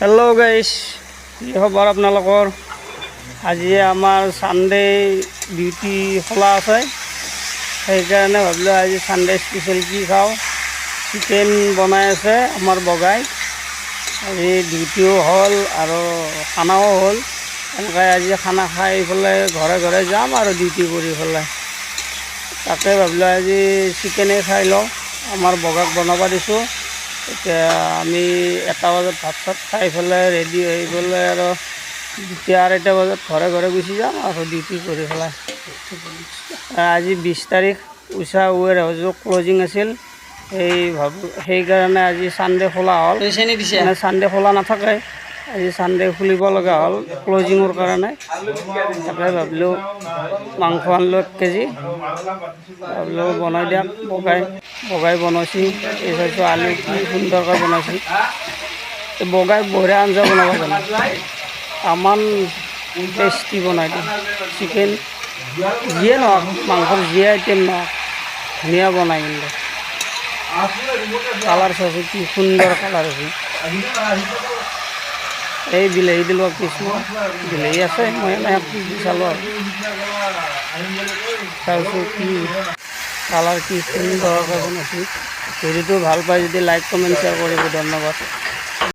Hello' গাইছ, কি খবৰ আপোনালোকৰ? আজি আমাৰ ছানডে ডিউটি খোলা আছে, সেইকাৰণে ভাবিলোঁ আজি ছানডে স্পেচিয়েল কি খাওঁ। চিকেন বনাই আছে আমাৰ বগাই। আজি ডিউটিও হ'ল আৰু খানাও হ'ল। এনেকৈ আজি খানা খাই পেলাই ঘৰে ঘৰে যাম আৰু ডিউটি কৰি পেলাই। তাকে ভাবিলোঁ আজি চিকেনেই খাই লওঁ। আমাৰ বগাক বনাব দিছোঁ। এতিয়া আমি 1টা বজাত ভাত চাত খাই পেলাই ৰেডি হৈ পেলাই আৰু 2টা-2:30 বজাত ঘৰে ঘৰে গুচি যাম আৰু ডিউটি কৰি পেলাই। আজি 20 তাৰিখ, উষা ৱেৰ হাউচৰ ক্লজিং আছিল। সেইকাৰণে আজি ছানডে খোলা হ'ল। মানে ছানডে খোলা নাথাকে, আজি ছানডে খুলিব লগা হ'ল ক্লজিঙৰ কাৰণে। তাকে ভাবিলোঁ মাংস আনিলোঁ 1 কেজি, ভাবিলোঁ বনাই দিয়ক। বগাই বনাইছে। এই চাইছোঁ আলু কি সুন্দৰকৈ বনাইছে। বগাই বঢ়িয়া আঞ্জা বনাব জানে, তামান টেষ্টি বনাই দিয়ে। চিকেন যিয়ে নহওক, মাংসৰ যিয়ে আইটেম নহওক, ধুনীয়া বনাই। কিন্তু কালাৰ চাইছোঁ কি সুন্দৰ কালাৰ আছে। এই বিলাহী দিলোঁ কিছু, বিলাহী আছে, মই এনেকৈ দি চালোঁ আৰু চাইছোঁ কি কালাৰ কি সুন্দৰকৈ বনাইছে। ভিডিঅ'টো ভাল পাই যদি লাইক কমেণ্ট শ্বেয়াৰ কৰিব। ধন্যবাদ।